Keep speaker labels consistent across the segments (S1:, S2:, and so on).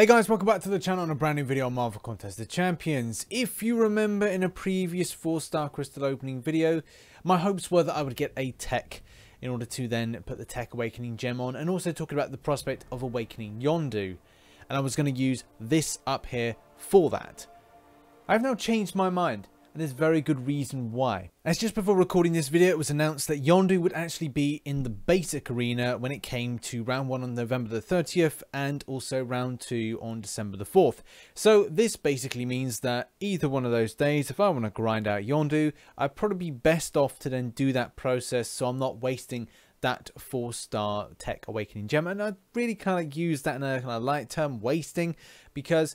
S1: Hey guys, welcome back to the channel on a brand new video on Marvel Contest the Champions. If you remember in a previous 4-star crystal opening video, my hopes were that I would get a tech in order to then put the tech awakening gem on, and also talking about the prospect of awakening Yondu. And I was going to use this up here for that. I've now changed my mind, and there's very good reason why. As just before recording this video, it was announced that Yondu would actually be in the basic arena when it came to round 1 on November the 30th and also round 2 on December the 4th. So this basically means that either one of those days, if I want to grind out Yondu, I'd probably be best off to then do that process so I'm not wasting that 4-star tech awakening gem. And I really kind of use that in a kind of light term, wasting, because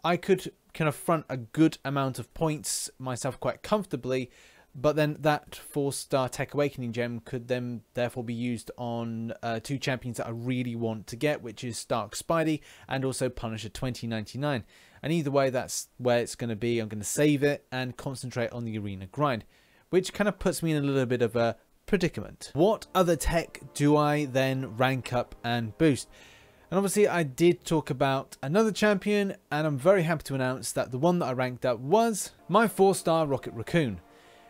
S1: I could kind of front a good amount of points myself quite comfortably, but then that 4-star tech awakening gem could then therefore be used on two champions that I really want to get, which is Stark Spidey and also Punisher 2099. And either way, that's where it's going to be. I'm going to save it and concentrate on the arena grind, which kind of puts me in a little bit of a predicament. What other tech do I then rank up and boost? And obviously I did talk about another champion, and I'm very happy to announce that the one that I ranked up was my 4-star Rocket Racoon. And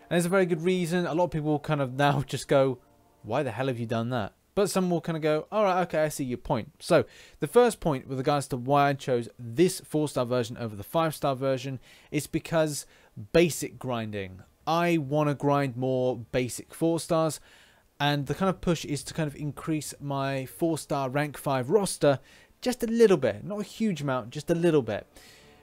S1: there's a very good reason. A lot of people will kind of now just go, why the hell have you done that? But some will kind of go, alright, okay, I see your point. So the first point with regards to why I chose this 4-star version over the 5-star version is because basic grinding. I want to grind more basic 4-stars. And the kind of push is to kind of increase my 4-star rank 5 roster just a little bit. Not a huge amount, just a little bit.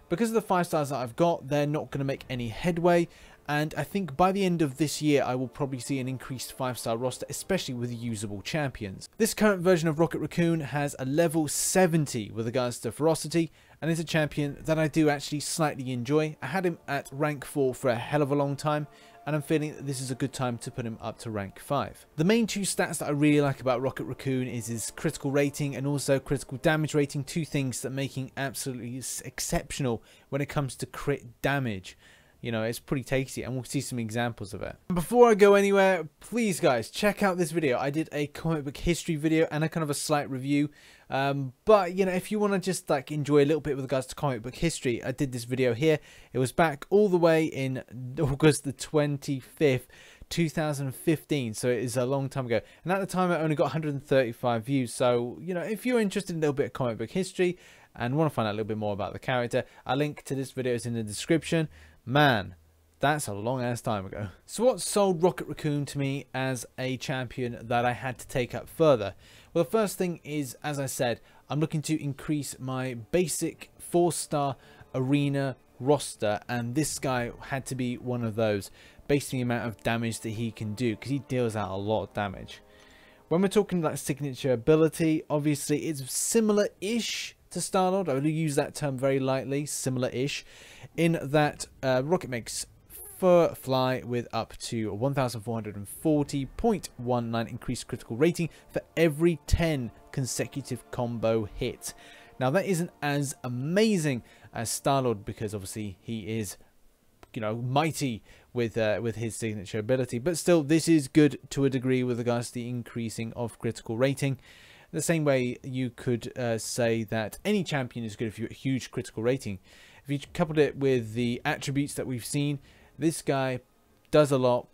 S1: Because of the 5-stars that I've got, they're not going to make any headway. And I think by the end of this year, I will probably see an increased 5-star roster, especially with usable champions. This current version of Rocket Racoon has a level 70 with regards to ferocity, and is a champion that I do actually slightly enjoy. I had him at rank 4 for a hell of a long time, and I'm feeling that this is a good time to put him up to rank 5. The main two stats that I really like about Rocket Racoon is his critical rating and also critical damage rating, two things that make him absolutely exceptional when it comes to crit damage. You know, it's pretty tasty, and we'll see some examples of it. Before I go anywhere, please guys, check out this video. I did a comic book history video and a kind of a slight review. But, you know, if you want to just like enjoy a little bit with regards to comic book history, I did this video here. It was back all the way in August the 25th, 2015. So it is a long time ago. And at the time, I only got 135 views. So, you know, if you're interested in a little bit of comic book history and want to find out a little bit more about the character, a link to this video is in the description. Man, that's a long ass time ago. So what sold Rocket Racoon to me as a champion that I had to take up further? Well, the first thing is, as I said, I'm looking to increase my basic 4-star arena roster, and this guy had to be one of those based on the amount of damage that he can do, because he deals out a lot of damage. When we're talking about signature ability, obviously it's similar-ish to Star-Lord. I will use that term very lightly, similar-ish, in that Rocket makes fly with up to 1440.19 increased critical rating for every 10 consecutive combo hits. Now that isn't as amazing as Star-Lord, because obviously he is, you know, mighty with his signature ability, but still this is good to a degree with regards to the increasing of critical rating. The same way you could say that any champion is good if you have a huge critical rating. If you coupled it with the attributes that we've seen, this guy does a lot,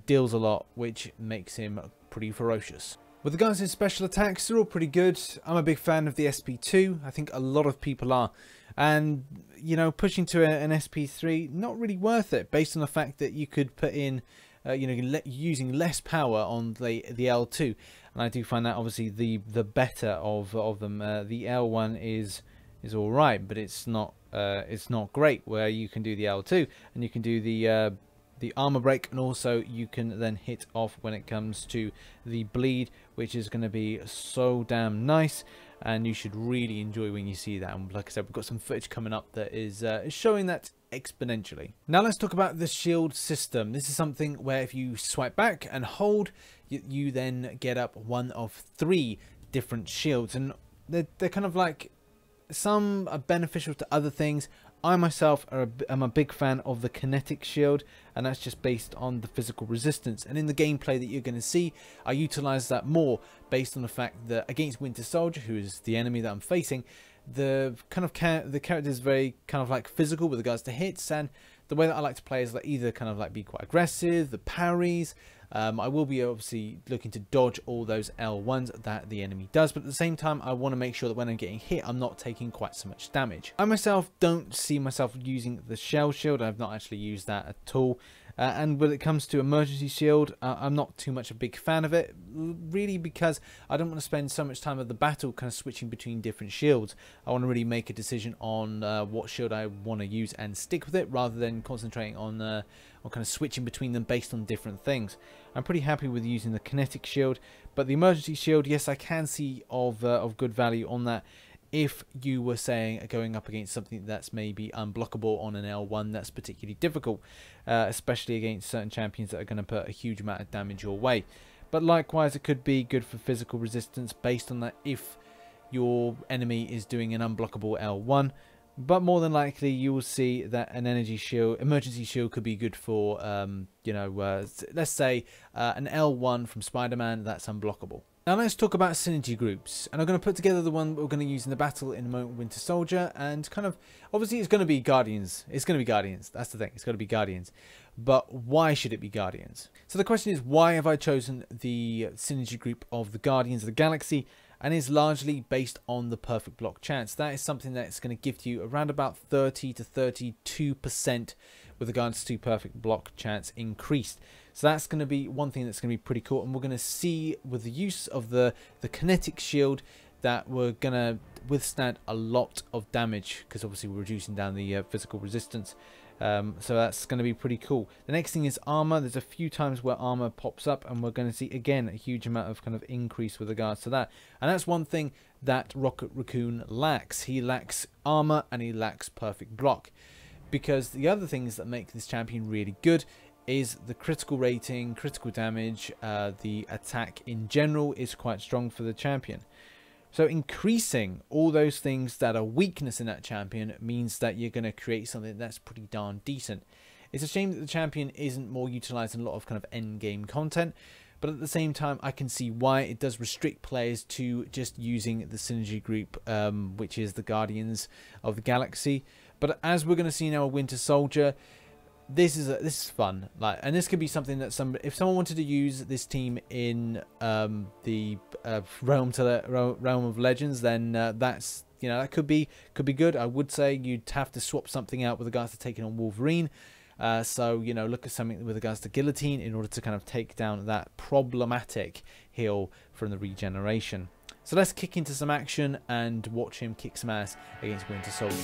S1: deals a lot, which makes him pretty ferocious. With regards to special attacks, they're all pretty good. I'm a big fan of the SP2. I think a lot of people are. And, you know, pushing to an SP3, not really worth it, based on the fact that you could put in, you know, using less power on the L2. And I do find that obviously the better of them. The L1 is all right, but it's not great. Where you can do the L2 and you can do the armor break, and also you can then hit off when it comes to the bleed, which is going to be so damn nice, and you should really enjoy when you see that. And like I said, we've got some footage coming up that is showing that exponentially. Now let's talk about the shield system. This is something where if you swipe back and hold, you then get up one of 3 different shields, and they're kind of like, some are beneficial to other things. I myself am a big fan of the kinetic shield, and that's just based on the physical resistance. And in the gameplay that you're going to see, I utilize that more based on the fact that against Winter Soldier, who is the enemy that I'm facing, the character is very kind of like physical with regards to hits, and the way that I like to play is like either kind of like be quite aggressive, the parries. I will be obviously looking to dodge all those L1s that the enemy does, but at the same time I want to make sure that when I'm getting hit I'm not taking quite so much damage. I myself don't see myself using the shell shield. I've not actually used that at all. And when it comes to emergency shield, I'm not too much a big fan of it, really, because I don't want to spend so much time of the battle kind of switching between different shields. I want to really make a decision on what shield I want to use and stick with it, rather than concentrating on kind of switching between them based on different things. I'm pretty happy with using the kinetic shield, but the emergency shield, yes, I can see of good value on that. If you were saying going up against something that's maybe unblockable on an L1 that's particularly difficult, especially against certain champions that are going to put a huge amount of damage your way. But likewise, it could be good for physical resistance based on that if your enemy is doing an unblockable L1. But more than likely, you will see that an emergency shield could be good for, let's say an L1 from Spider-Man that's unblockable. Now let's talk about synergy groups, and I'm going to put together the one we're going to use in the battle in a moment, Winter Soldier, and kind of, obviously it's going to be Guardians. It's going to be Guardians, that's the thing, it's going to be Guardians. But why should it be Guardians? So the question is, why have I chosen the synergy group of the Guardians of the Galaxy? And is largely based on the perfect block chance. That is something that's going to give you around about 30 to 32% with regards to perfect block chance increased. So that's going to be one thing that's going to be pretty cool, and we're going to see with the use of the kinetic shield that we're going to withstand a lot of damage, because obviously we're reducing down the physical resistance. So that's going to be pretty cool. The next thing is armor. There's a few times where armor pops up, and we're going to see again a huge amount of kind of increase with regards to that. And that's one thing that Racoon lacks. He lacks armor and he lacks perfect block, because the other things that make this champion really good is the critical rating, critical damage, the attack in general is quite strong for the champion. So increasing all those things that are weakness in that champion means that you're going to create something that's pretty darn decent. It's a shame that the champion isn't more utilized in a lot of kind of end game content, but at the same time I can see why it does restrict players to just using the synergy group, which is the Guardians of the Galaxy. But as we're going to see now, a Winter Soldier, this is fun, like, and this could be something that if someone wanted to use this team in the realm of legends, then that's, that could be good. I would say you'd have to swap something out with regards to taking on Wolverine. So look at something with regards to Guillotine in order to kind of take down that problematic heal from the regeneration. So let's kick into some action and watch him kick some ass against Winter Soldier.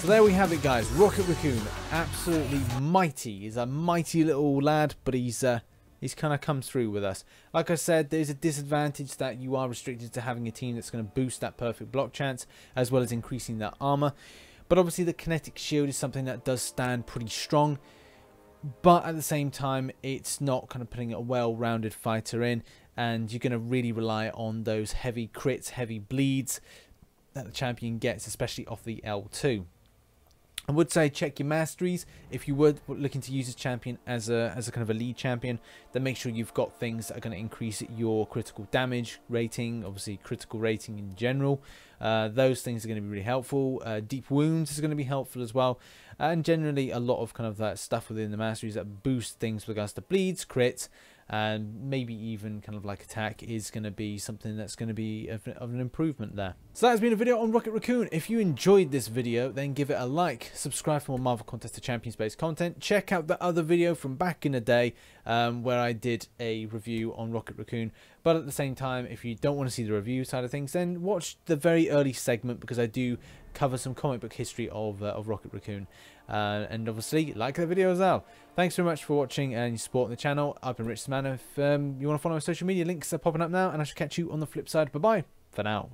S1: So there we have it, guys. Rocket Racoon, absolutely mighty. He's a mighty little lad, but he's kind of come through with us. Like I said, there's a disadvantage that you are restricted to having a team that's going to boost that perfect block chance, as well as increasing that armor. But obviously the kinetic shield is something that does stand pretty strong. But at the same time, it's not kind of putting a well-rounded fighter in, and you're going to really rely on those heavy crits, heavy bleeds that the champion gets, especially off the L2. I would say check your masteries. If you were looking to use this champion as a kind of a lead champion, then make sure you've got things that are going to increase your critical damage rating, obviously critical rating in general. Those things are going to be really helpful. Deep wounds is going to be helpful as well, and generally a lot of kind of that stuff within the masteries that boost things with regards to bleeds, crits, and maybe even kind of like attack is going to be something that's going to be of an improvement there. So that has been a video on Rocket Racoon. If you enjoyed this video, then give it a like, subscribe for more Marvel Contest of Champions based content, check out the other video from back in the day where I did a review on Rocket Racoon. But at the same time, if you don't want to see the review side of things, then watch the very early segment, because I do cover some comic book history of Rocket Racoon. And obviously, like the video as well. Thanks very much for watching and your support on the channel. I've been RichTheMan. If you want to follow my social media, links are popping up now, and I shall catch you on the flip side. Bye-bye for now.